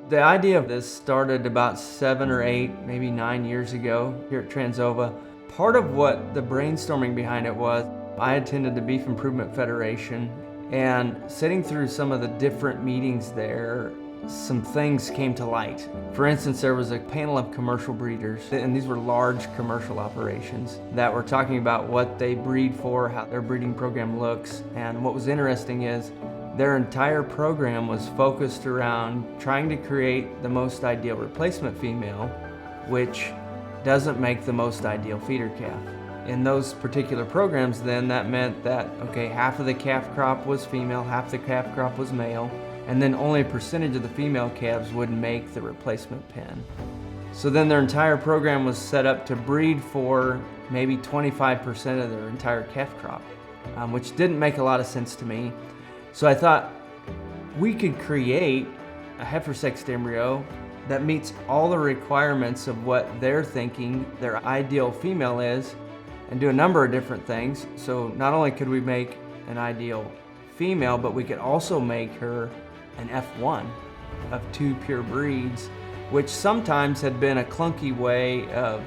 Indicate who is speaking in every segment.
Speaker 1: The idea of this started about 7 or 8, maybe 9 years ago here at Transova. Part of what the brainstorming behind it was, I attended the Beef Improvement Federation, and sitting through some of the different meetings there, some things came to light. For instance, there was a panel of commercial breeders, and these were large commercial operations that were talking about what they breed for, how their breeding program looks, and what was interesting is their entire program was focused around trying to create the most ideal replacement female, which doesn't make the most ideal feeder calf. In those particular programs then, that meant that, okay, half of the calf crop was female, half the calf crop was male, and then only a percentage of the female calves would make the replacement pen. So then their entire program was set up to breed for maybe 25% of their entire calf crop, which didn't make a lot of sense to me. So I thought we could create a heifer sexed embryo that meets all the requirements of what they're thinking their ideal female is, and do a number of different things. So not only could we make an ideal female, but we could also make her an F1 of 2 pure breeds, which sometimes had been a clunky way of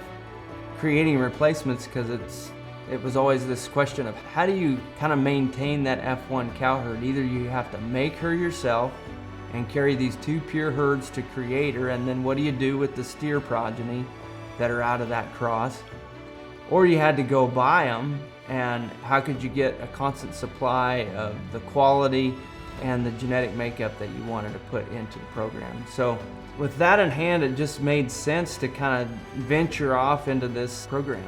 Speaker 1: creating replacements, because it was always this question of how do you kind of maintain that F1 cow herd. Either you have to make her yourself and carry these 2 pure herds to create her, and then what do you do with the steer progeny that are out of that cross? Or you had to go buy them, and how could you get a constant supply of the quality and the genetic makeup that you wanted to put into the program. So with that in hand, it just made sense to kind of venture off into this program,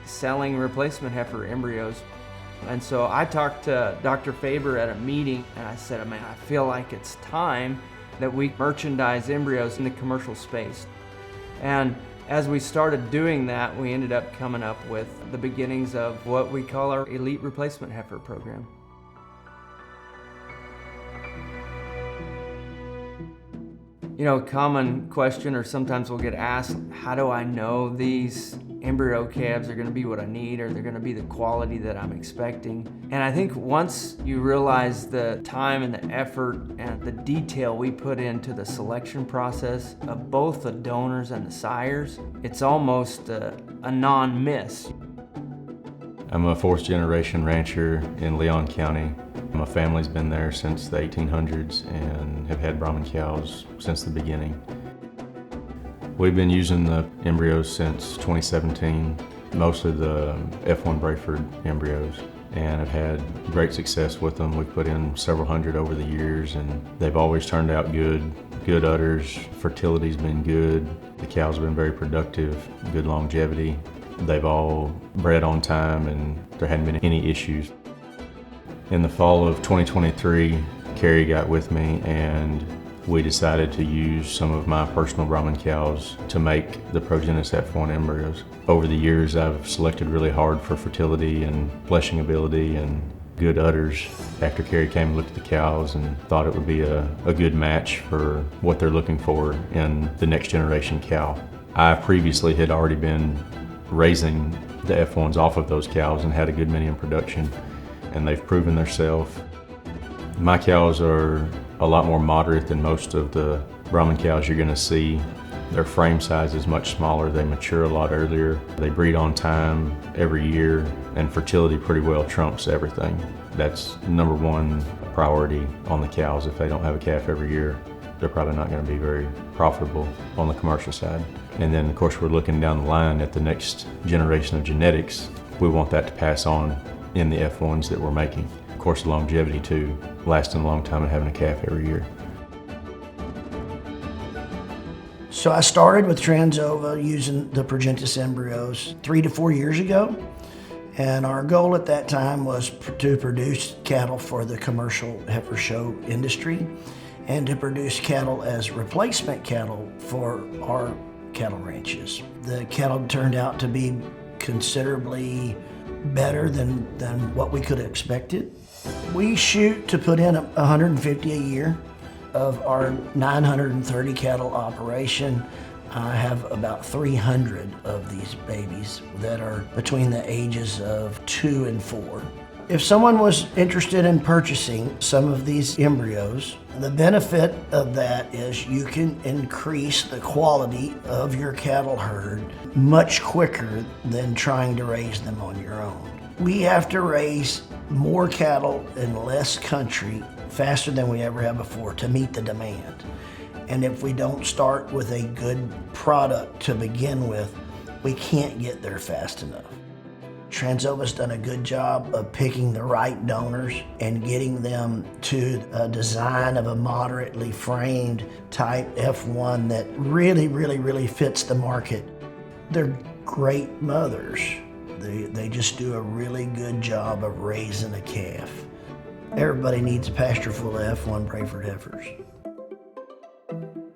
Speaker 1: selling replacement heifer embryos. And so I talked to Dr. Faber at a meeting, and I said, man, I feel like it's time that we merchandise embryos in the commercial space. And as we started doing that, we ended up coming up with the beginnings of what we call our Elite Replacement Heifer program. You know, a common question, or sometimes we'll get asked, how do I know these embryo calves are going to be what I need, or they're going to be the quality that I'm expecting? And I think once you realize the time and the effort and the detail we put into the selection process of both the donors and the sires, it's almost a non-miss.
Speaker 2: I'm a 4th generation rancher in Leon County. My family's been there since the 1800s and have had Brahman cows since the beginning. We've been using the embryos since 2017, mostly the F1 Brayford embryos, and have had great success with them. We've put in several hundred over the years, and they've always turned out good. Good udders, fertility's been good, the cows have been very productive, good longevity. They've all bred on time, and there hadn't been any issues. In the fall of 2023, Carrie got with me, and we decided to use some of my personal Brahman cows to make the Progenus F1 embryos. Over the years, I've selected really hard for fertility and fleshing ability and good udders. After Carrie came and looked at the cows and thought it would be a good match for what they're looking for in the next generation cow. I previously had already been raising the F1s off of those cows and had a good many in production, and they've proven themselves. My cows are a lot more moderate than most of the Brahman cows you're going to see. Their frame size is much smaller, they mature a lot earlier, they breed on time every year, and fertility pretty well trumps everything. That's #1 priority on the cows. If they don't have a calf every year, they're probably not going to be very profitable on the commercial side. And then of course we're looking down the line at the next generation of genetics. We want that to pass on in the F1s that we're making. Of course, longevity too, lasting a long time and having a calf every year.
Speaker 3: So I started with Transova using the Progenus embryos 3 to 4 years ago. And our goal at that time was to produce cattle for the commercial heifer show industry and to produce cattle as replacement cattle for our cattle ranches. The cattle turned out to be considerably better than what we could have expected. We shoot to put in 150 a year. Of our 930 cattle operation, I have about 300 of these babies that are between the ages of 2 and 4. If someone was interested in purchasing some of these embryos, the benefit of that is you can increase the quality of your cattle herd much quicker than trying to raise them on your own. We have to raise more cattle in less country faster than we ever have before to meet the demand. And if we don't start with a good product to begin with, we can't get there fast enough. Transova's done a good job of picking the right donors and getting them to a design of a moderately framed type F1 that really fits the market. They're great mothers. They just do a really good job of raising a calf. Everybody needs a pasture full of F1 Brayford heifers.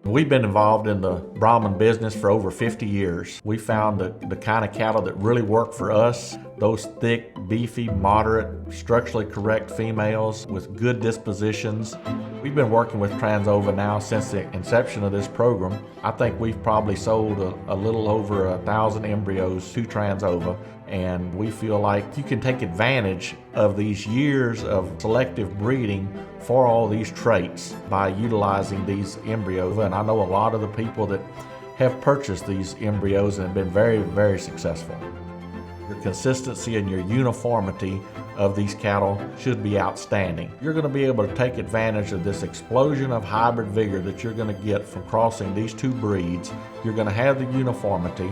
Speaker 4: We've been involved in the Brahman business for over 50 years. We found the kind of cattle that really work for us, those thick, beefy, moderate, structurally correct females with good dispositions. We've been working with Transova now since the inception of this program. I think we've probably sold a little over 1,000 embryos to Transova, and we feel like you can take advantage of these years of selective breeding for all these traits by utilizing these embryos. And I know a lot of the people that have purchased these embryos and have been very successful. Your consistency and your uniformity of these cattle should be outstanding. You're going to be able to take advantage of this explosion of hybrid vigor that you're going to get from crossing these two breeds. You're going to have the uniformity.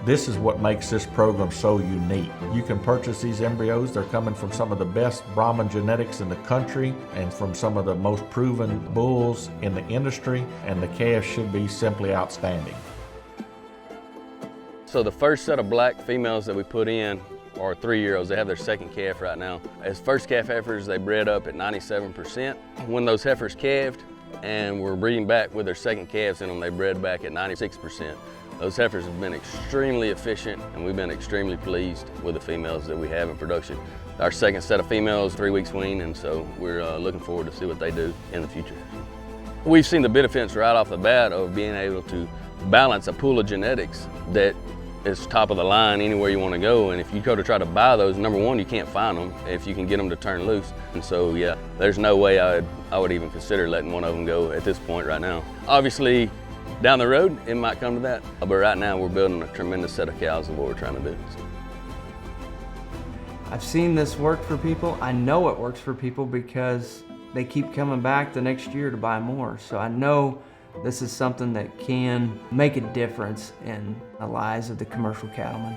Speaker 4: This is what makes this program so unique. You can purchase these embryos. They're coming from some of the best Brahman genetics in the country and from some of the most proven bulls in the industry, and the calves should be simply outstanding.
Speaker 5: So the first set of black females that we put in are 3-year-olds. They have their second calf right now. As first calf heifers, they bred up at 97%. When those heifers calved and were breeding back with their second calves in them, they bred back at 96%. Those heifers have been extremely efficient, and we've been extremely pleased with the females that we have in production. Our second set of females, 3 weeks weaned, and so we're looking forward to see what they do in the future. We've seen the benefits right off the bat of being able to balance a pool of genetics that is top of the line anywhere you want to go, and if you go to try to buy those, number one, you can't find them if you can get them to turn loose. And so yeah, there's no way I would even consider letting one of them go at this point right now. Obviously, down the road, it might come to that, but right now we're building a tremendous set of cows of what we're trying to do.
Speaker 1: I've seen this work for people. I know it works for people because they keep coming back the next year to buy more. So I know this is something that can make a difference in the lives of the commercial cattlemen.